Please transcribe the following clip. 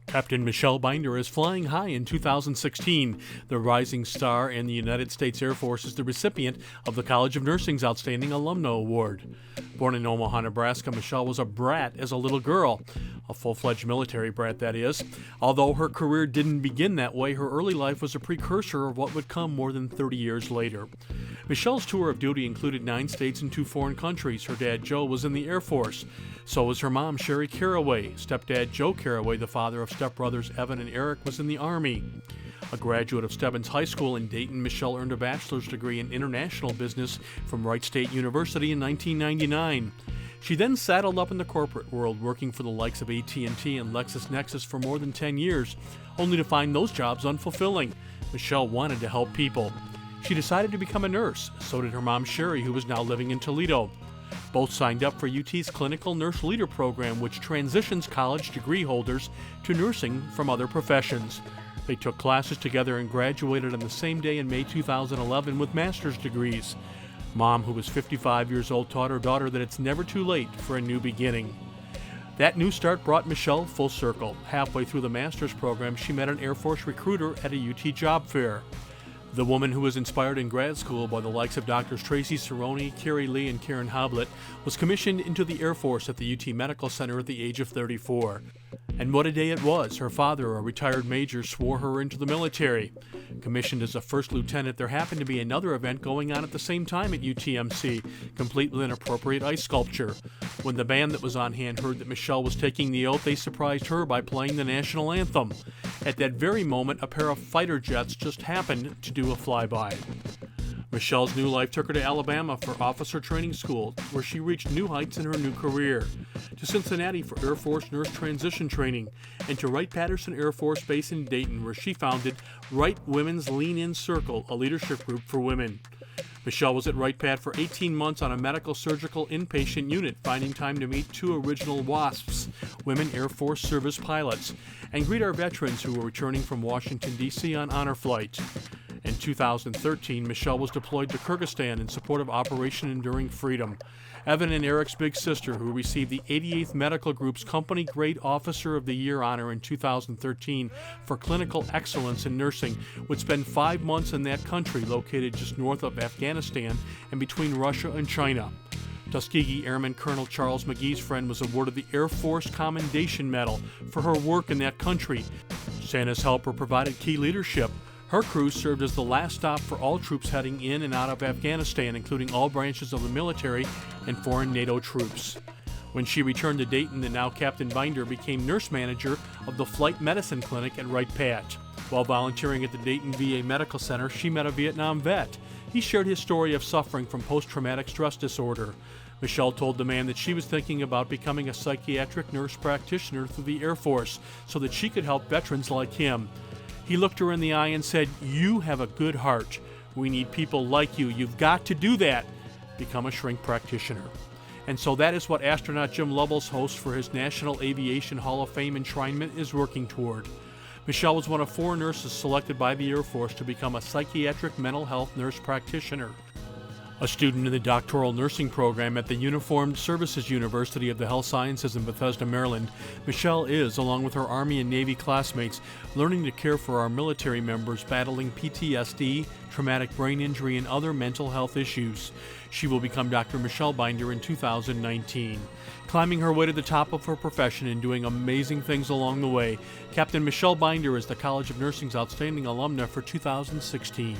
Captain Michelle Binder is flying high in 2016. The rising star in the United States Air Force is the recipient of the College of Nursing's Outstanding Alumni Award. Born in Omaha, Nebraska, Michelle was a brat as a little girl. A full-fledged military brat, that is. Although her career didn't begin that way, her early life was a precursor of what would come more than 30 years later. Michelle's tour of duty included 9 states and 2 foreign countries. Her dad, Joe, was in the Air Force. So was her mom, Sherry Carraway. Stepdad, Joe Carraway, the father of stepbrothers Evan and Eric, was in the Army. A graduate of Stebbins High School in Dayton, Michelle earned a bachelor's degree in international business from Wright State University in 1999. She then saddled up in the corporate world, working for the likes of AT&T and LexisNexis for more than 10 years, only to find those jobs unfulfilling. Michelle wanted to help people. She decided to become a nurse. So did her mom, Sherry, who was now living in Toledo. Both signed up for UT's Clinical Nurse Leader program, which transitions college degree holders to nursing from other professions. They took classes together and graduated on the same day in May 2011 with master's degrees. Mom, who was 55 years old, taught her daughter that it's never too late for a new beginning. That new start brought Michelle full circle. Halfway through the master's program, she met an Air Force recruiter at a UT job fair. The woman who was inspired in grad school by the likes of Drs. Tracy Cerrone, Carrie Lee, and Karen Hoblet was commissioned into the Air Force at the UT Medical Center at the age of 34. And what a day it was. Her father, a retired major, swore her into the military. Commissioned as a first lieutenant, there happened to be another event going on at the same time at UTMC, complete with an appropriate ice sculpture. When the band that was on hand heard that Michelle was taking the oath, they surprised her by playing the national anthem. At that very moment, a pair of fighter jets just happened to do a flyby. Michelle's new life took her to Alabama for officer training school, where she reached new heights in her new career, to Cincinnati for Air Force nurse transition training, and to Wright-Patterson Air Force Base in Dayton, where she founded Wright Women's Lean-In Circle, a leadership group for women. Michelle was at Wright-Pat for 18 months on a medical surgical inpatient unit, finding time to meet 2 original WASPs, women Air Force service pilots, and greet our veterans who were returning from Washington, D.C. on honor flight. In 2013, Michelle was deployed to Kyrgyzstan in support of Operation Enduring Freedom. Evan and Eric's big sister, who received the 88th Medical Group's Company Grade Officer of the Year honor in 2013 for clinical excellence in nursing, would spend 5 months in that country located just north of Afghanistan and between Russia and China. Tuskegee Airman Colonel Charles McGee's friend was awarded the Air Force Commendation Medal for her work in that country. Santa's helper provided key leadership. Her crew served as the last stop for all troops heading in and out of Afghanistan, including all branches of the military and foreign NATO troops. When she returned to Dayton, the now Captain Binder became nurse manager of the Flight Medicine Clinic at Wright-Pat. While volunteering at the Dayton VA Medical Center, she met a Vietnam vet. He shared his story of suffering from post-traumatic stress disorder. Michelle told the man that she was thinking about becoming a psychiatric nurse practitioner through the Air Force so that she could help veterans like him. He looked her in the eye and said, "You have a good heart. We need people like you. You've got to do that. Become a shrink practitioner." And so that is what astronaut Jim Lovell's host for his National Aviation Hall of Fame enshrinement is working toward. Michelle was one of 4 nurses selected by the Air Force to become a psychiatric mental health nurse practitioner. A student in the doctoral nursing program at the Uniformed Services University of the Health Sciences in Bethesda, Maryland, Michelle is, along with her Army and Navy classmates, learning to care for our military members battling PTSD, traumatic brain injury, and other mental health issues. She will become Dr. Michelle Binder in 2019. Climbing her way to the top of her profession and doing amazing things along the way, Captain Michelle Binder is the College of Nursing's Outstanding Alumna for 2016.